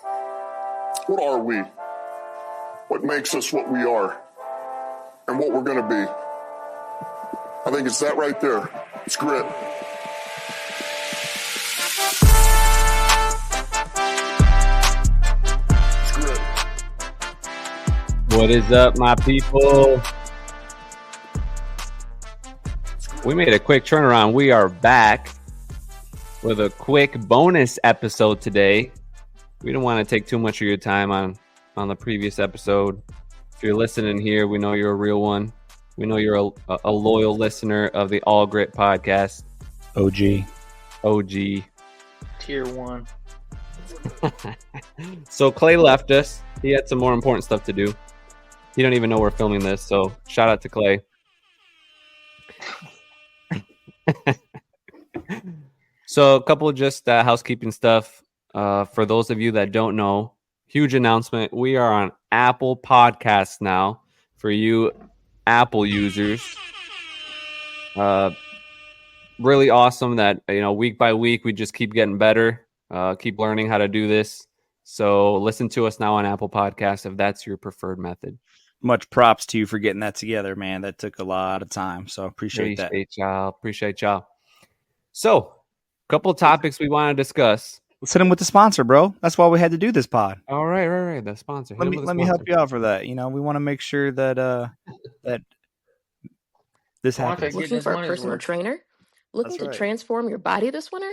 What are we? What makes us what we are? And what we're going to be? I think it's that right there. It's grit. It's grit. What is up, my people? We made a quick turnaround. We are back with a quick bonus episode today. We don't want to take too much of your time on the previous episode. If you're listening here, we know you're a real one. We know you're a loyal listener of the All Grit podcast. OG. Tier 1. So Clay left us. He had some more important stuff to do. He don't even know we're filming this, so shout out to Clay. So a couple of just housekeeping stuff. For those of you that don't know, huge announcement. We are on Apple Podcasts now for you Apple users. Really awesome that, week by week, we just keep getting better, keep learning how to do this. So listen to us now on Apple Podcasts if that's your preferred method. Much props to you for getting that together, man. That took a lot of time, so appreciate that. Appreciate y'all. So, a couple of topics we want to discuss. Let's hit him with the sponsor, bro. That's why we had to do this pod. All right. The sponsor. Let me help you out for that. We want to make sure that that this happens. Looking for a personal trainer? Looking That's to right. transform your body this winter?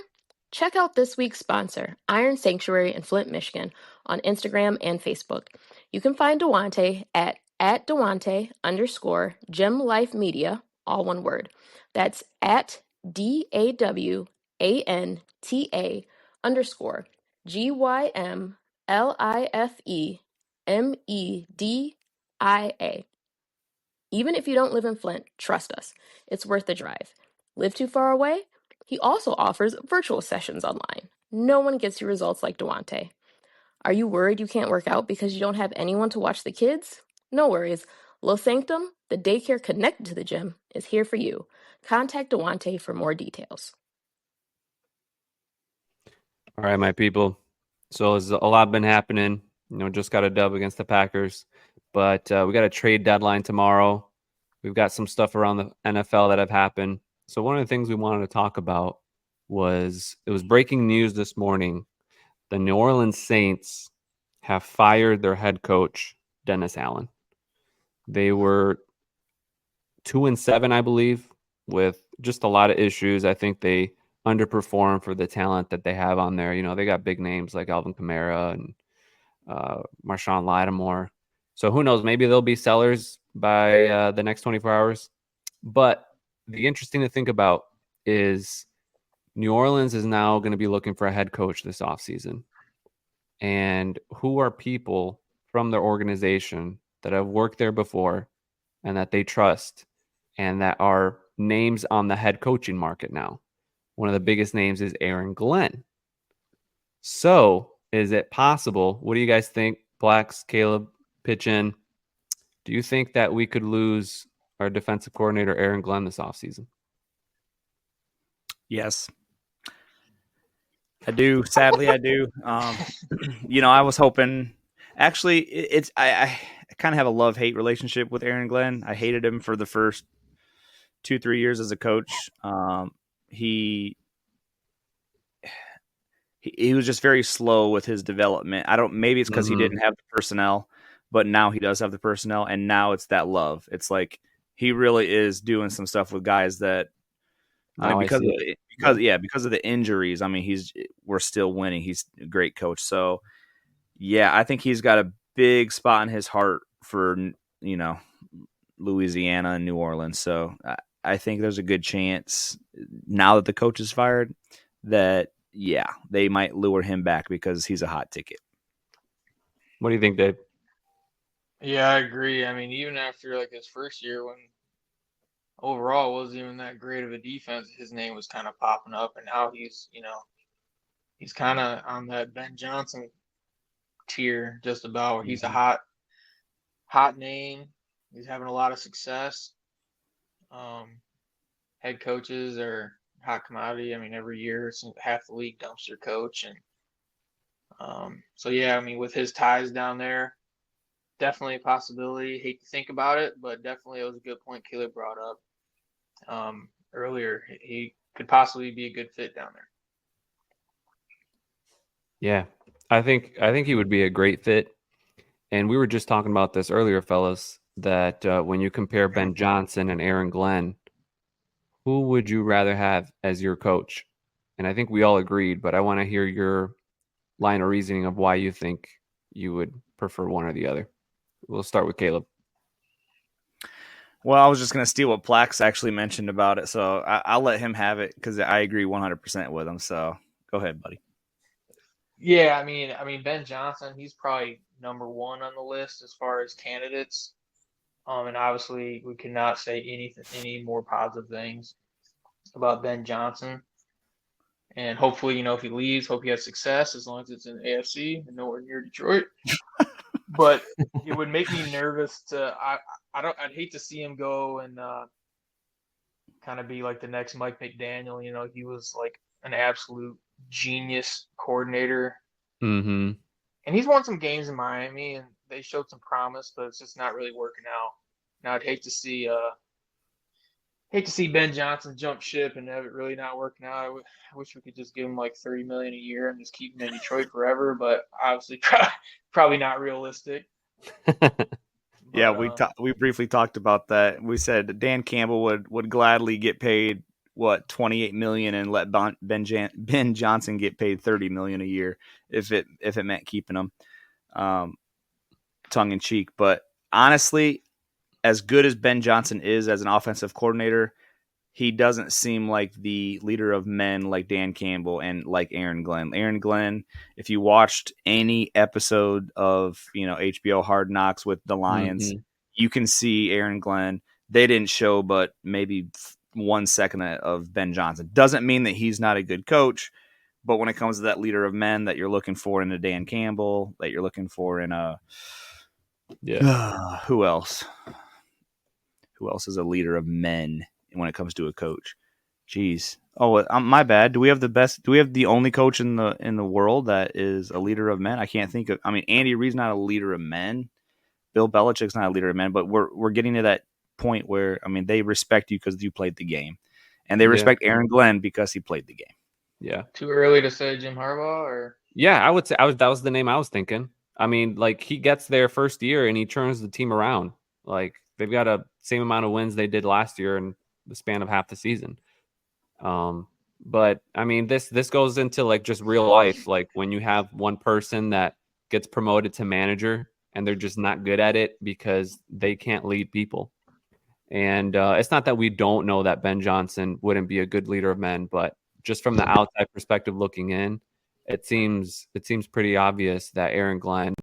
Check out this week's sponsor, Iron Sanctuary in Flint, Michigan, on Instagram and Facebook. You can find Dewante at Dewante_Gym Life Media, all one word. That's at DAWANTA_GYMLIFEMEDIA. Even if you don't live in Flint, trust us, it's worth the drive. Live too far away? He also offers virtual sessions online. No one gets you results like Dewante. Are you worried you can't work out because you don't have anyone to watch the kids? No worries. Los Sanctum, the daycare connected to the gym, is here for you. Contact Dewante for more details. All right, my people. So there's a lot been happening. Just got a dub against the Packers. But we got a trade deadline tomorrow. We've got some stuff around the NFL that have happened. So one of the things we wanted to talk about was breaking news this morning. The New Orleans Saints have fired their head coach, Dennis Allen. They were 2-7, I believe, with just a lot of issues. I think they underperform for the talent that they have on there. They got big names like Alvin Kamara and Marshawn Lattimore. So who knows? Maybe they'll be sellers by the next 24 hours. But the interesting to think about is New Orleans is now going to be looking for a head coach this offseason. And who are people from their organization that have worked there before and that they trust and that are names on the head coaching market now? One of the biggest names is Aaron Glenn. So is it possible? What do you guys think? Blacks, Caleb, pitch in. Do you think that we could lose our defensive coordinator, Aaron Glenn, this offseason? Yes. I do. Sadly, I do. I was hoping. Actually, I kind of have a love-hate relationship with Aaron Glenn. I hated him for the first 2-3 years as a coach. He was just very slow with his development. Maybe it's because he didn't have the personnel, but now he does have the personnel, and now it's that love. It's like he really is doing some stuff with guys that because of the injuries. I mean, we're still winning. He's a great coach. So yeah, I think he's got a big spot in his heart for Louisiana and New Orleans. So I think there's a good chance now that the coach is fired that they might lure him back because he's a hot ticket. What do you think, Dave? Yeah, I agree. I mean, even after his first year when overall wasn't even that great of a defense, his name was kind of popping up, and now he's kind of on that Ben Johnson tier just about where he's a hot name. He's having a lot of success. Head coaches are hot commodity. I mean, every year half the league dumps their coach, and So yeah, I mean, with his ties down there, definitely a possibility. Hate to think about it, but definitely it was a good point Caleb brought up earlier. He could possibly be a good fit down there. Yeah, I think he would be a great fit. And we were just talking about this earlier, fellas, that when you compare Ben Johnson and Aaron Glenn, who would you rather have as your coach? And I think we all agreed, but I want to hear your line of reasoning of why you think you would prefer one or the other. We'll start with Caleb. Well, I was just going to steal what Plax actually mentioned about it, so I'll let him have it because I agree 100% with him. So go ahead, buddy. Yeah, I mean Ben Johnson, he's probably number one on the list as far as candidates. And obviously we cannot say any more positive things about Ben Johnson. And hopefully, if he leaves, hope he has success as long as it's in AFC and nowhere near Detroit. But it would make me nervous I'd hate to see him go and kind of be like the next Mike McDaniel. He was like an absolute genius coordinator. Mm-hmm. And he's won some games in Miami and they showed some promise, but it's just not really working out. Now I'd hate to see Ben Johnson jump ship and have it really not working out. I wish we could just give him like $30 million a year and just keep him in Detroit forever, but obviously probably not realistic. Yeah, we briefly talked about that. We said Dan Campbell would gladly get paid $28 million and let Ben Johnson get paid $30 million a year if it meant keeping him, tongue in cheek. But honestly, as good as Ben Johnson is as an offensive coordinator, he doesn't seem like the leader of men like Dan Campbell and like Aaron Glenn. Aaron Glenn, if you watched any episode of HBO Hard Knocks with the Lions, you can see Aaron Glenn. They didn't show but maybe 1 second of Ben Johnson. Doesn't mean that he's not a good coach, but when it comes to that leader of men that you're looking for in a Dan Campbell, that you're looking for in a who else? Who else is a leader of men when it comes to a coach? Jeez. Oh, my bad. Do we have the only coach in the world that is a leader of men? I can't think of. I mean, Andy Reid's not a leader of men. Bill Belichick's not a leader of men. But we're getting to that point where they respect you because you played the game, and they respect Aaron Glenn because he played the game. Yeah. Too early to say Jim Harbaugh, or yeah, I would say that was the name I was thinking. I mean, like he gets their first year and he turns the team around. Like they've got a same amount of wins they did last year in the span of half the season. But I mean, this goes into like just real life. Like when you have one person that gets promoted to manager and they're just not good at it because they can't lead people. And it's not that we don't know that Ben Johnson wouldn't be a good leader of men, but just from the outside perspective looking in, it seems pretty obvious that Aaron Glenn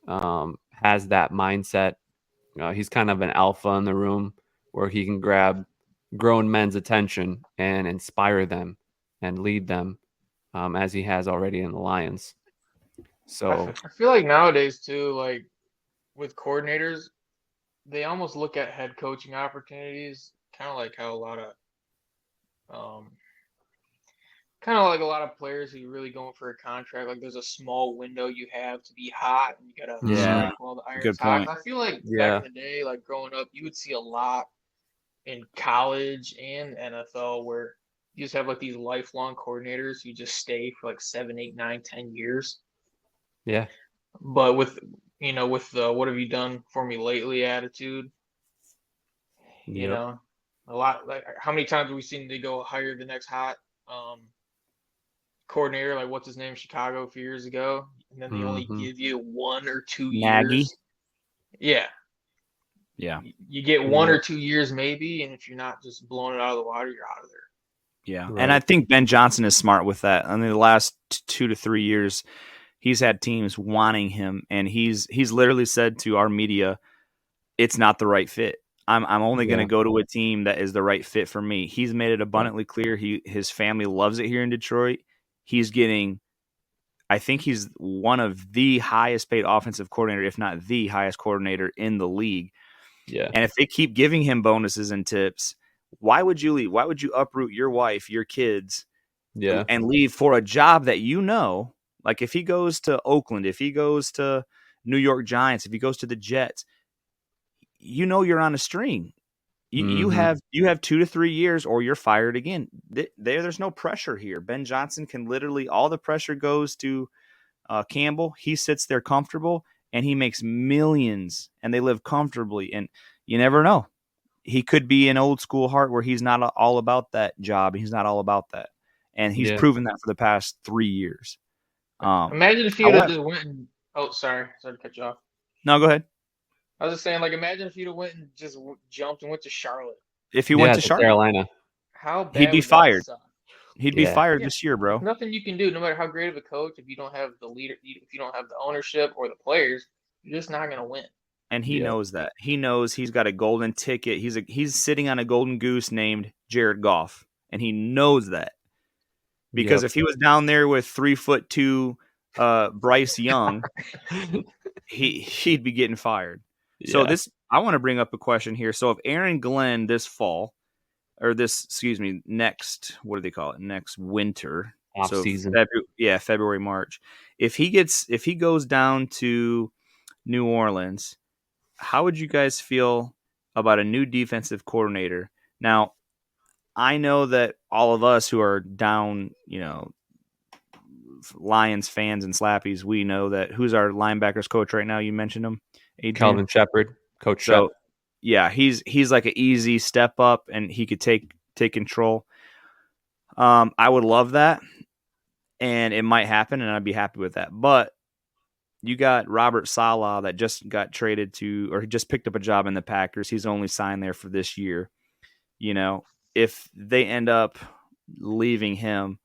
has that mindset. He's kind of an alpha in the room where he can grab grown men's attention and inspire them and lead them as he has already in the Lions. So I feel like nowadays too, like with coordinators, they almost look at head coaching opportunities kind of like how a lot of players who are really going for a contract, like there's a small window you have to be hot and you gotta strike while the iron's hot. I feel like back in the day, like growing up, you would see a lot in college and NFL where you just have like these lifelong coordinators who just stay for like 7, 8, 9, 10 years. Yeah. But with the what have you done for me lately attitude, a lot, like how many times have we seen they go hire the next hot coordinator, like what's his name, Chicago a few years ago, and then they only give you 1 or 2 years. Yeah. You get 1 or 2 years maybe, and if you're not just blowing it out of the water, you're out of there. Yeah, right. And I think Ben Johnson is smart with that. I mean, the last 2 to 3 years, he's had teams wanting him, and he's literally said to our media, "It's not the right fit. I'm only going to go to a team that is the right fit for me." He's made it abundantly clear his family loves it here in Detroit. He's getting, I think he's one of the highest paid offensive coordinator, if not the highest coordinator in the league. Yeah. And if they keep giving him bonuses and tips, why would you leave? Why would you uproot your wife, your kids, and leave for a job that Like if he goes to Oakland, if he goes to New York Giants, if he goes to the Jets, you're on a string. You have 2 to 3 years or you're fired again. There's no pressure here. Ben Johnson can literally, all the pressure goes to Campbell. He sits there comfortable and he makes millions and they live comfortably. And you never know. He could be an old school Hart where he's not all about that job. He's not all about that. And he's proven that for the past 3 years. Imagine if he would have just went and sorry to cut you off. No, go ahead. I was just saying, like, imagine if he'd have went and just jumped and went to Charlotte. If he went to Charlotte, Carolina, how bad he'd be fired. Suck? He'd be fired this year, bro. Nothing you can do, no matter how great of a coach, if you don't have the leader, if you don't have the ownership or the players, you're just not going to win. And he knows that. He knows he's got a golden ticket. He's sitting on a golden goose named Jared Goff, and he knows that. Because if he was down there with 3'2" Bryce Young, he'd be getting fired. So I want to bring up a question here. So if Aaron Glenn this fall, or next, what do they call it? Next winter, off season, February, March. If he goes down to New Orleans, how would you guys feel about a new defensive coordinator? Now, I know that all of us who are down, Lions fans and Slappies, we know that who's our linebackers coach right now? You mentioned him, Adrian? Kelvin Shepard, Coach So, Shep. yeah, he's like an easy step up, and he could take control. I would love that, and it might happen, and I'd be happy with that. But you got Robert Saleh that just got traded to, or he just picked up a job in the Packers. He's only signed there for this year. If they end up leaving him,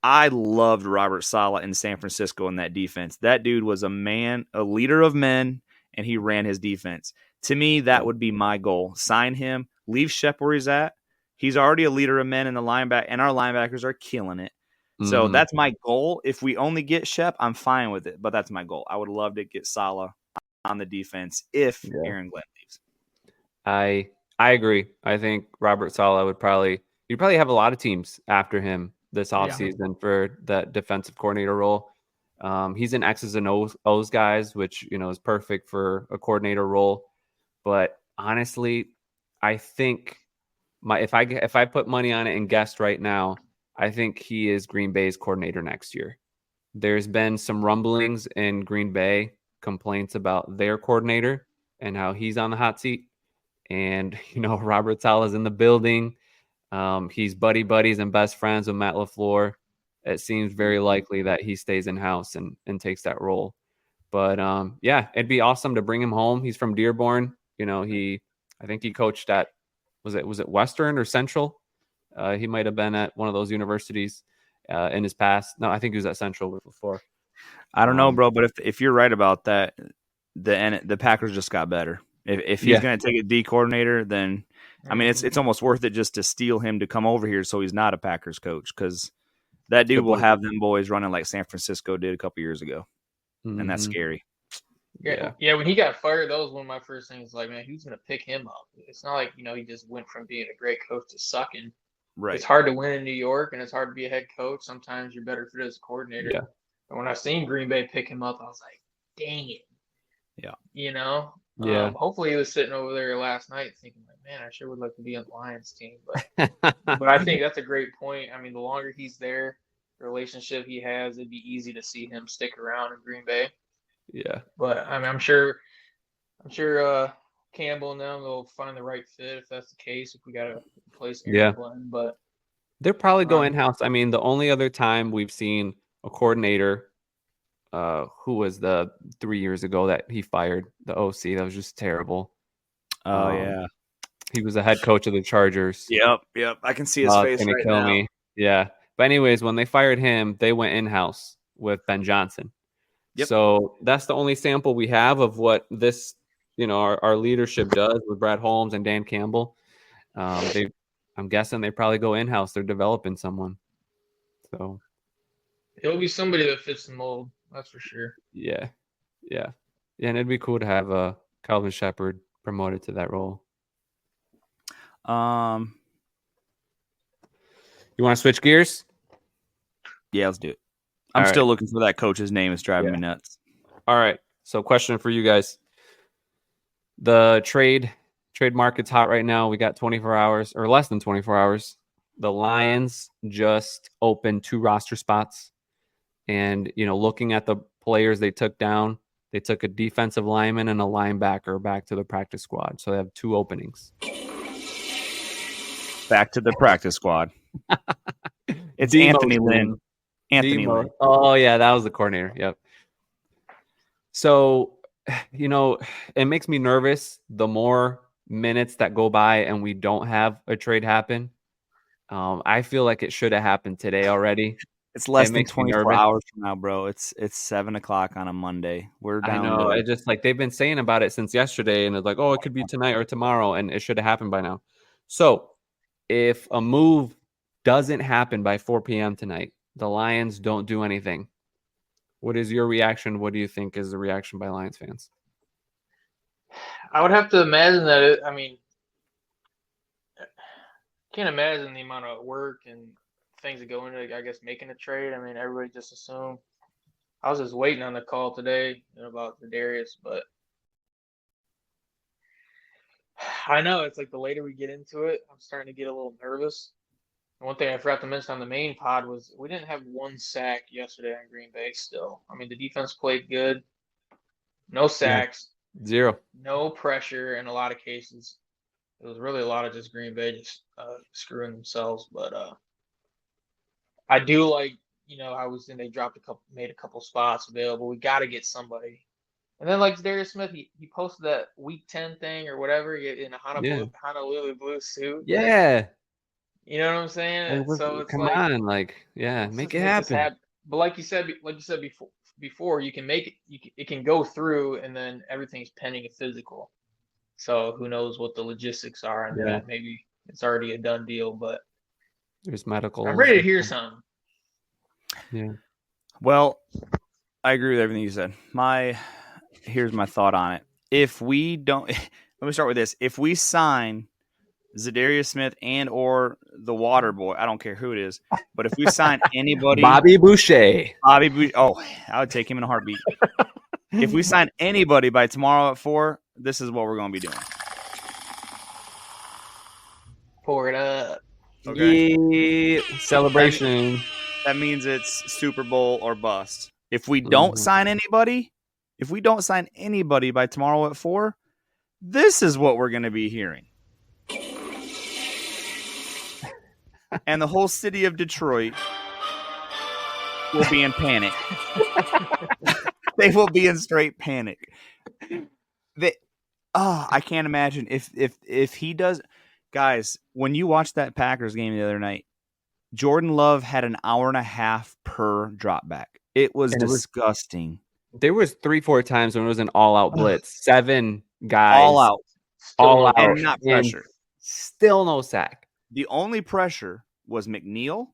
I loved Robert Saleh in San Francisco in that defense. That dude was a leader of men, and he ran his defense. To me, that would be my goal. Sign him, leave Shep where he's at. He's already a leader of men in the linebacker, and our linebackers are killing it. So that's my goal. If we only get Shep, I'm fine with it, but that's my goal. I would love to get Saleh on the defense if Aaron Glenn leaves. I agree. I think Robert Saleh you'd probably have a lot of teams after him this offseason for that defensive coordinator role. He's an X's and O's guys, which, is perfect for a coordinator role. But honestly, I think if I put money on it and guessed right now, I think he is Green Bay's coordinator next year. There's been some rumblings in Green Bay, complaints about their coordinator and how he's on the hot seat. And, Robert Saleh's in the building. He's buddies and best friends with Matt LaFleur. It seems very likely that he stays in-house and takes that role. But, it'd be awesome to bring him home. He's from Dearborn. I think he coached at, was it Western or Central? He might have been at one of those universities in his past. No, I think he was at Central before. I don't know, bro, but if you're right about that, the Packers just got better. If he's going to take a D coordinator, then it's almost worth it just to steal him to come over here so he's not a Packers coach, because that dude will have them boys running like San Francisco did a couple years ago, and that's scary. Yeah. When he got fired, that was one of my first things. Like, man, who's going to pick him up? It's not like he just went from being a great coach to sucking. Right. It's hard to win in New York, and it's hard to be a head coach. Sometimes you're better fit as a coordinator. Yeah. And when I seen Green Bay pick him up, I was like, dang it. Yeah. Hopefully he was sitting over there last night thinking, like, man, I sure would like to be on the Lions team. But I think that's a great point. I mean, the longer he's there, the relationship he has, it'd be easy to see him stick around in Green Bay. Yeah. But I'm sure Campbell and them will find the right fit if that's the case. If we got to replace Aaron Glenn, but they'll probably go in-house. I mean, the only other time we've seen a coordinator, who was the 3 years ago that he fired, the OC, that was just terrible. Oh yeah, he was the head coach of the Chargers. Yep. I can see his face right kill now. Me. Yeah, but anyways, when they fired him, they went in-house with Ben Johnson. Yep. So that's the only sample we have of what this, our leadership does with Brad Holmes and Dan Campbell. I'm guessing they probably go in-house. They're developing someone. So it'll be somebody that fits the mold. That's for sure. Yeah. And it'd be cool to have Calvin Shepard promoted to that role. You want to switch gears? Yeah, let's do it. I'm All still right. looking for that coach's name. It's driving me nuts. All right. So question for you guys. The trade market's hot right now. We got 24 hours or less than 24 hours. The Lions just opened 2 roster spots. And, looking at the players they took down, they took a defensive lineman and a linebacker back to the practice squad. So they have 2 openings. Back to the practice squad. It's Demo Anthony Lynn. Anthony Demo. Lynn. Oh, yeah, that was the coordinator. Yep. So, it makes me nervous the more minutes that go by and we don't have a trade happen. I feel like it should have happened today already. It's less It than makes me 24 nervous. hours from now, bro. It's 7:00 on a Monday. We're I down know. to I just like they've been saying about it since yesterday, and it's like, oh, it could be tonight or tomorrow, and it should have happened by now. So, if a move doesn't happen by 4 p.m. tonight, the Lions don't do anything. What is your reaction? What do you think is the reaction by Lions fans? I would have to imagine that. Can't imagine the amount of work and things that go into, I guess, making a trade. I mean, everybody just assumed. I was just waiting on the call today about Darius, but I know it's like the later we get into it, I'm starting to get a little nervous. And one thing I forgot to mention on the main pod was we didn't have 1 sack yesterday on Green Bay still. I mean, the defense played good. No sacks. Yeah. 0. No pressure in a lot of cases. It was really a lot of just Green Bay just screwing themselves. But I do like, they made a couple spots available. We got to get somebody. And then like Darius Smith, he posted that week 10 thing or whatever in a Honolulu blue suit. Yeah. You know what I'm saying? So it's come on, make it happen. But like you said before, you can make it. It can go through, and then everything's pending a physical. So who knows what the logistics are on that? Maybe it's already a done deal, but there's medical. I'm ready to hear something. Yeah. Well, I agree with everything you said. Here's my thought on it. If we don't, let me start with this. If we sign Zadarius Smith and or the Water Boy, I don't care who it is, but if we sign anybody, Bobby Boucher, I would take him in a heartbeat. If we sign anybody by tomorrow at 4, this is what we're going to be doing. Pour it up. Okay. Yeah. Celebration. That means it's Super Bowl or bust. If we don't sign anybody, by tomorrow at 4, this is what we're going to be hearing. And the whole city of Detroit will be in panic. They will be in straight panic. I can't imagine if he does. Guys, when you watched that Packers game the other night, Jordan Love had an hour and a half per drop back. It was disgusting. There was 3-4 times when it was an all-out blitz. 7 guys. All out. And not pressure. Still no sack. The only pressure was McNeil.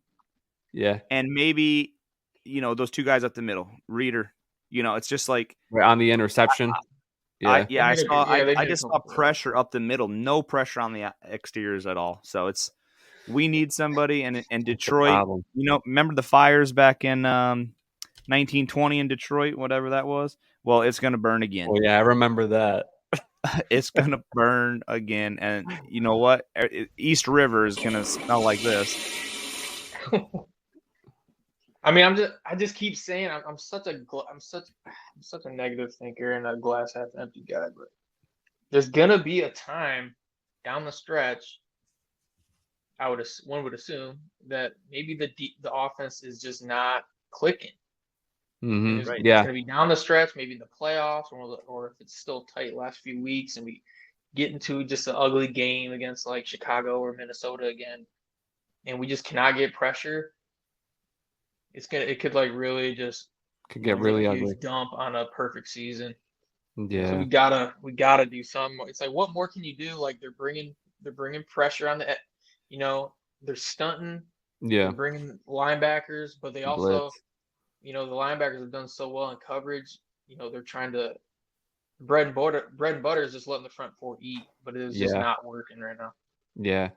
Yeah. And maybe, those 2 guys up the middle. Reader. It's just like. Right on the interception. I just saw pressure up the middle. No pressure on the exteriors at all. So we need somebody. And Detroit, remember the fires back in 1920 in Detroit, whatever that was? Well, it's going to burn again. Oh, yeah, I remember that. It's going to burn again. And you know what? East River is going to smell like this. I mean, I just keep saying I'm such a negative thinker and a glass half empty guy, but there's gonna be a time down the stretch. One would assume that maybe the offense is just not clicking. Mm-hmm. It's gonna be down the stretch, maybe in the playoffs, or if it's still tight last few weeks and we get into just an ugly game against like Chicago or Minnesota again, and we just cannot get pressure. It could like really just could get really ugly. Dump on a perfect season. Yeah. So we gotta do something. It's like, what more can you do? Like they're bringing pressure on the, they're stunting. Yeah. They're bringing linebackers, but they also, the linebackers have done so well in coverage. They're trying to bread and butter is just letting the front 4 eat, but it is just not working right now. Yeah.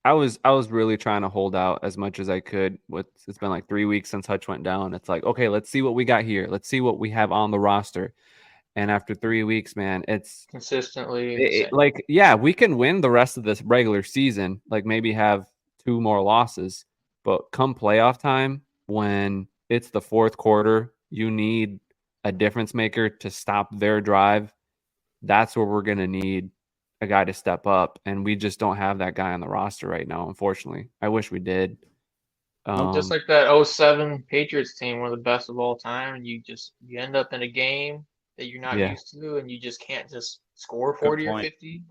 I was really trying to hold out as much as I could. It's been like 3 weeks since Hutch went down. It's like, okay, let's see what we got here. Let's see what we have on the roster. And after 3 weeks, man, it's Consistently insane. like, yeah, we can win the rest of this regular season, like maybe have 2 more losses, but come playoff time, when it's the fourth quarter, you need a difference maker to stop their drive. That's where we're going to need a guy to step up, and we just don't have that guy on the roster right now, unfortunately. I wish we did. Just like that 07 Patriots team, one of the best of all time, and you end up in a game that you're not Yeah. used to, and you just can't just score 40 or point. 50.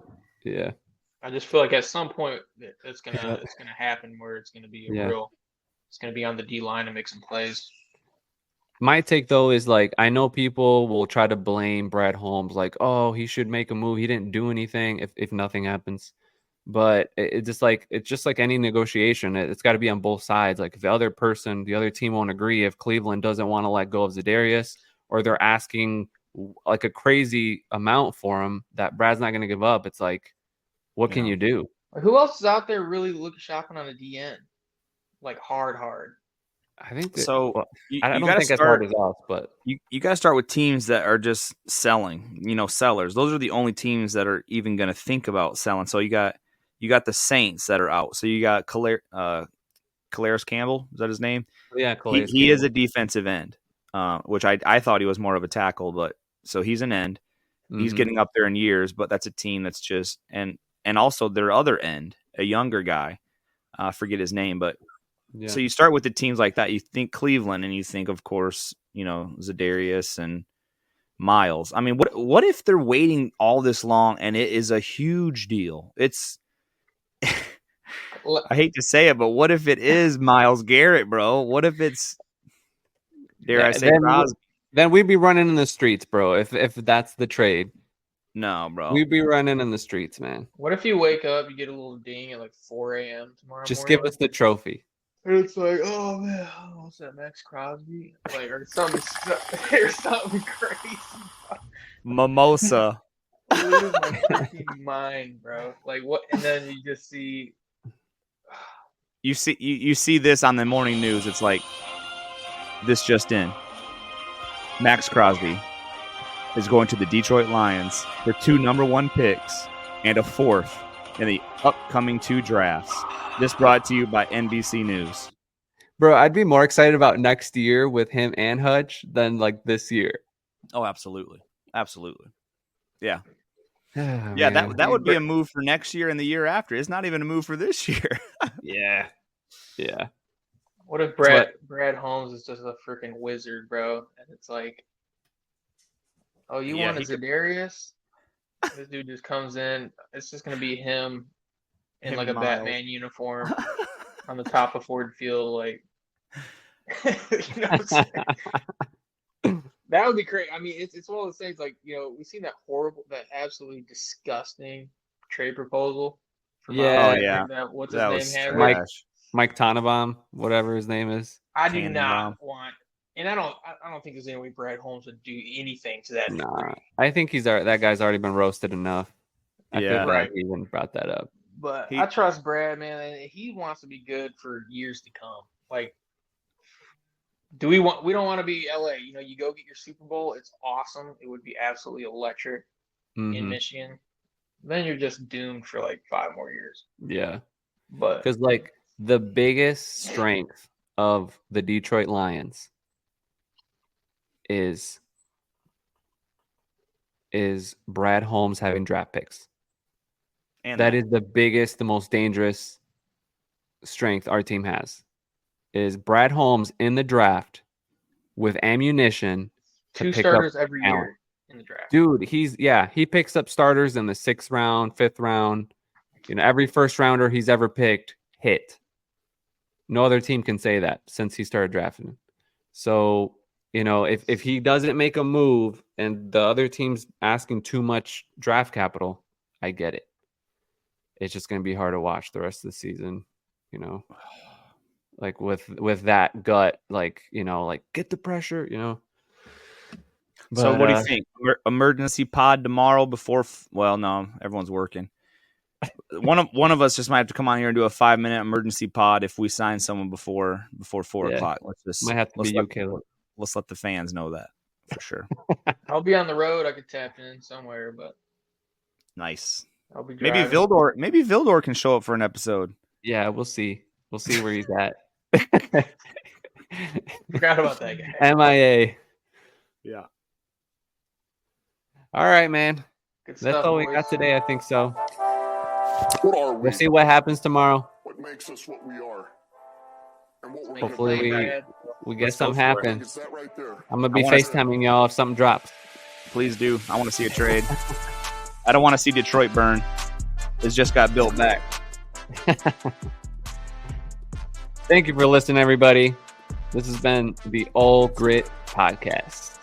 Yeah. I just feel like at some point it's gonna happen where it's gonna be Yeah. it's gonna be on the D line and make some plays. My take, though, is like, I know people will try to blame Brad Holmes, like, oh, he should make a move. He didn't do anything if nothing happens. But it's just like any negotiation. It's got to be on both sides. Like, if the other team won't agree, if Cleveland doesn't want to let go of Za'Darius, or they're asking like a crazy amount for him that Brad's not going to give up, it's like, what can you do? Who else is out there really shopping on a DN? Like hard. I think that, So I don't think as hard as us, but you got to start with teams that are just selling, sellers. Those are the only teams that are even going to think about selling. So you got the Saints that are out. So you got Calais Campbell. Is that his name? yeah, He is a defensive end, which I thought he was more of a tackle, but so he's an end. He's getting up there in years, but that's a team that's just and also their other end, a younger guy. I forget his name, but Yeah. So you start with the teams like that. You think Cleveland, and you think, of course, Za'Darius and Miles. I mean, what if they're waiting all this long and it is a huge deal? It's I hate to say it, but what if it is Myles Garrett, bro? What if it's dare I say Crosby? Then we'd be running in the streets, bro. If that's the trade, No, bro. we'd be running in the streets, man. What if you wake up, you get a little ding at like 4 a.m. tomorrow Just morning? give us the trophy. And it's like, oh man, what's that, Max Crosby? Like, or something crazy. Mimosa. I lose my fucking mind, bro. Like what? And then you just see. You see this on the morning news. It's like this just in. Max Crosby is going to the Detroit Lions for 2 number 1 picks and a 4th in the upcoming 2 drafts. This brought to you by NBC News. Bro, I'd be more excited about next year with him and Hutch than like this year. Oh, absolutely. Absolutely. Yeah. Yeah, that would be a move for next year and the year after. It's not even a move for this year. Yeah. What if Brad Holmes is just a freaking wizard, bro? And it's like, oh, you want a Za'Darius? This dude just comes in. It's just gonna be him in like a Miles. Batman uniform on the top of Ford Field, like. You know what I'm saying? That would be great. I mean, it's one of those things like, we've seen that absolutely disgusting trade proposal. From Yeah. Oh, yeah. What's That his was name? trash. Mike Tannenbaum, whatever his name is. I do Tannenbaum. not want, and I don't think there's any way Brad Holmes would do anything to that. Nah, degree. I think that guy's already been roasted enough. I Yeah. feel Right. like he even brought that up. But I trust Brad, man, and he wants to be good for years to come. Like, we don't want to be LA. You go get your Super Bowl. It's awesome. It would be absolutely electric in Mhm. Michigan. Then you're just doomed for like 5 more years. Yeah. But Because like the biggest strength of the Detroit Lions is Brad Holmes having draft picks. And That is the biggest, the most dangerous strength our team has. Is Brad Holmes in the draft with ammunition to 2 pick starters up every talent. year in the draft. Dude, he picks up starters in the 6th round, 5th round. Every first rounder he's ever picked hit. No other team can say that since he started drafting him. So, if he doesn't make a move and the other team's asking too much draft capital, I get it. It's just going to be hard to watch the rest of the season, like with that gut, like, get the pressure, So But, what do you think? Emergency pod tomorrow before? Well, no, everyone's working. One of us just might have to come on here and do a 5-minute emergency pod if we sign someone before 4 Yeah. o'clock. Let's Might have to be you, Caleb. Let's let the fans know that for sure. I'll be on the road. I could tap in somewhere, but Nice. I'll be Maybe driving. Vildor can show up for an episode. Yeah, we'll see. We'll see where he's at. Forgot about that guy. MIA. Yeah. All right, man. Good That's stuff, all we boys. got today, I think so. What are we? We'll see what happens tomorrow. What makes us what we are? And what we're Make it Hopefully pretty we- bad. We get Let's go something for it. happen. It's that right there. I'm gonna be I wanna- FaceTiming y'all if something drops. Please do. I want to see a trade. I don't want to see Detroit burn. It's just got built back. Thank you for listening, everybody. This has been the All Grit Podcast.